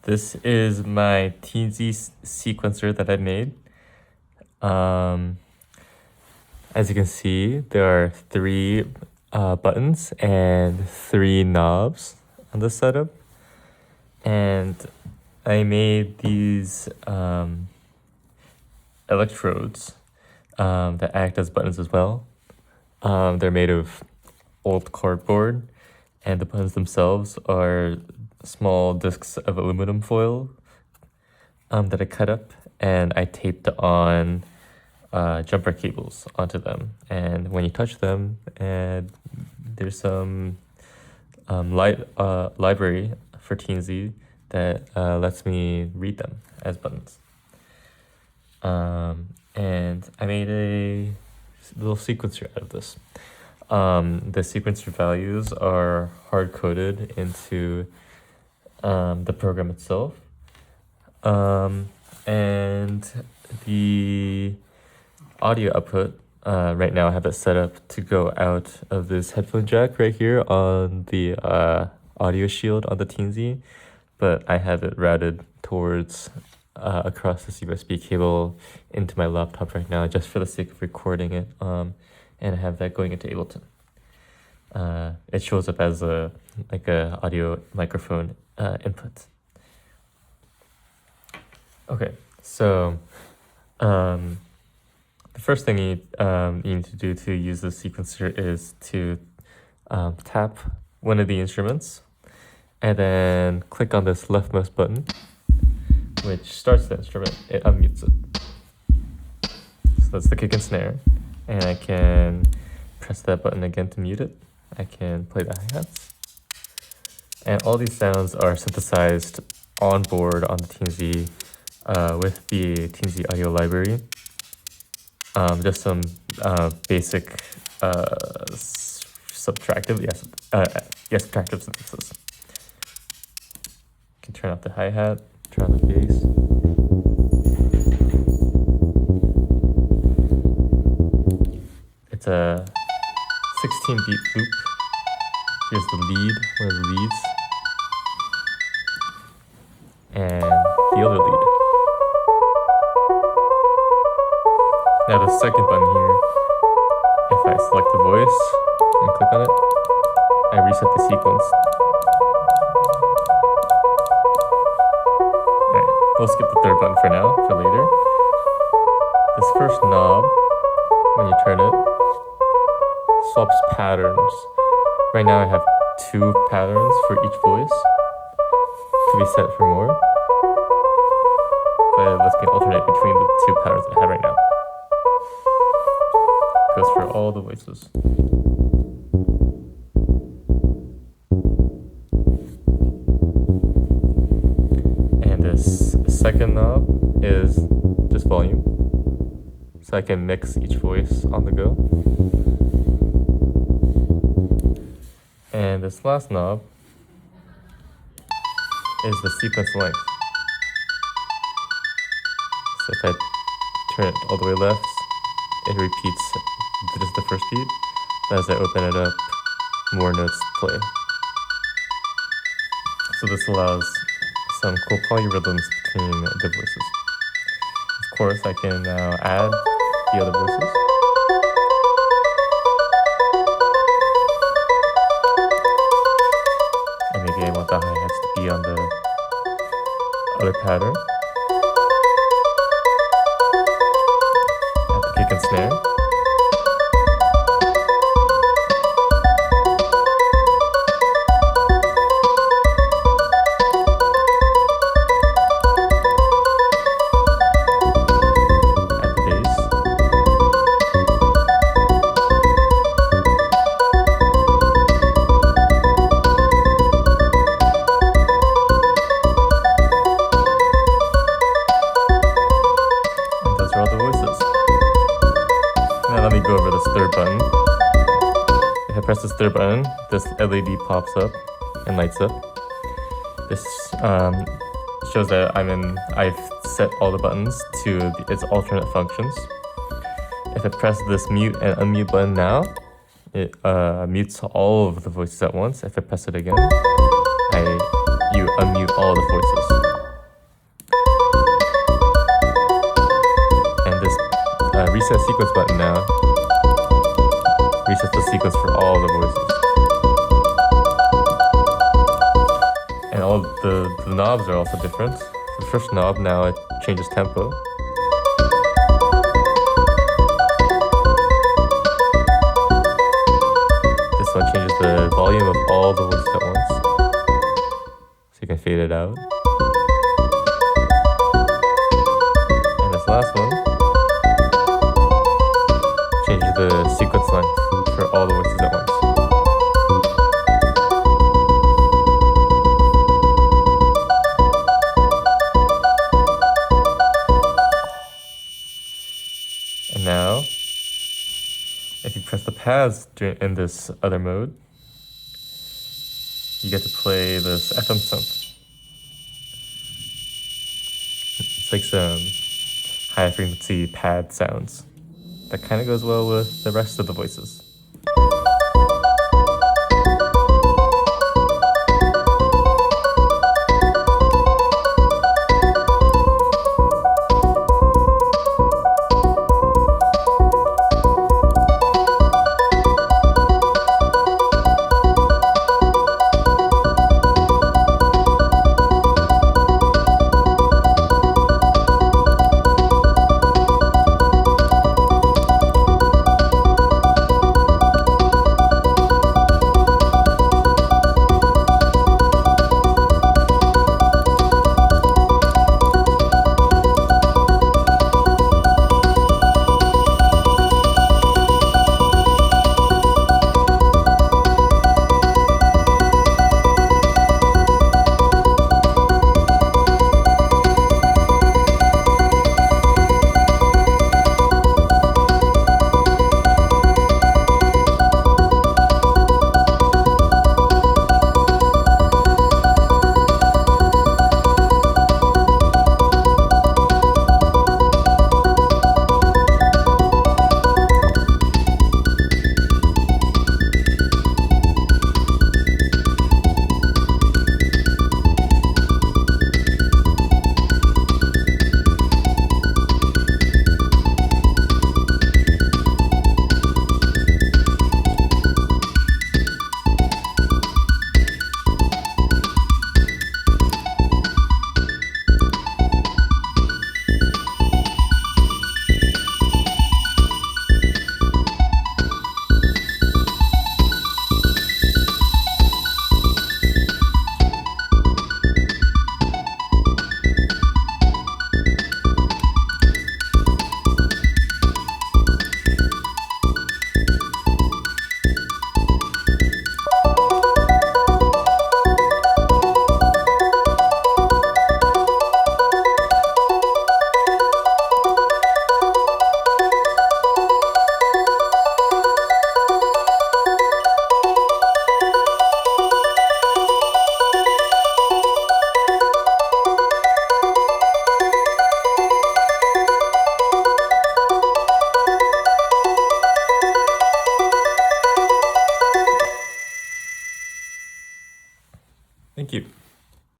This is my Teensy sequencer that I made. As you can see, there are 3 buttons and 3 knobs on the setup. And I made these electrodes that act as buttons as well. They're made of old cardboard, and the buttons themselves are small discs of aluminum foil that I cut up, and I taped on jumper cables onto them. And when you touch them, and there's some library for Teensy that lets me read them as buttons. And I made a little sequencer out of this. The sequencer values are hard-coded into the program itself. And the audio output, right now I have it set up to go out of this headphone jack right here on the audio shield on the Teensy, but I have it routed towards across this USB cable into my laptop right now, just for the sake of recording it, and I have that going into Ableton. It shows up as a audio microphone input. Okay, so the first thing you need to do to use the sequencer is to tap one of the instruments and then click on this leftmost button, which starts the instrument. It unmutes it. So that's the kick and snare. And I can press that button again to mute it. I can play the hi-hats. And all these sounds are synthesized on board on the Teensy with the Teensy audio library. Just some basic subtractive synthesis. You can turn off the hi-hat, turn on the bass. It's a 16-beat loop. Here's the lead, one of the leads, and the other lead. Now the second button here, if I select the voice and click on it, I reset the sequence. Alright, we'll skip the third button for now, for later. This first knob, when you turn it, swaps patterns. Right now I have 2 patterns for each voice. Could be set for more, but let's me alternate between the 2 patterns I have right now. Goes for all the voices. And this second knob is just volume, so I can mix each voice on the go. And this last knob is the sequence length. So if I turn it all the way left, it repeats just the first beat, but as I open it up, more notes play. So this allows some cool polyrhythms between the voices. Of course, I can now add the other voices. And maybe I want the hi-hats to be on the other pattern. Add the kick and snare. All the voices. Now let me go over this third button. If I press this third button, this LED pops up and lights up. This shows that I've set all the buttons to its alternate functions. If I press this mute and unmute button now, it mutes all of the voices at once. If I press it again, you unmute all the voices. the knobs are also different. The first knob, now it changes tempo. This one changes the volume of all the voices at once. So you can fade it out. And this last one changes the sequence length for all the voices at once. And now, if you press the pads in this other mode, you get to play this FM synth. It's like some high frequency pad sounds that kind of goes well with the rest of the voices.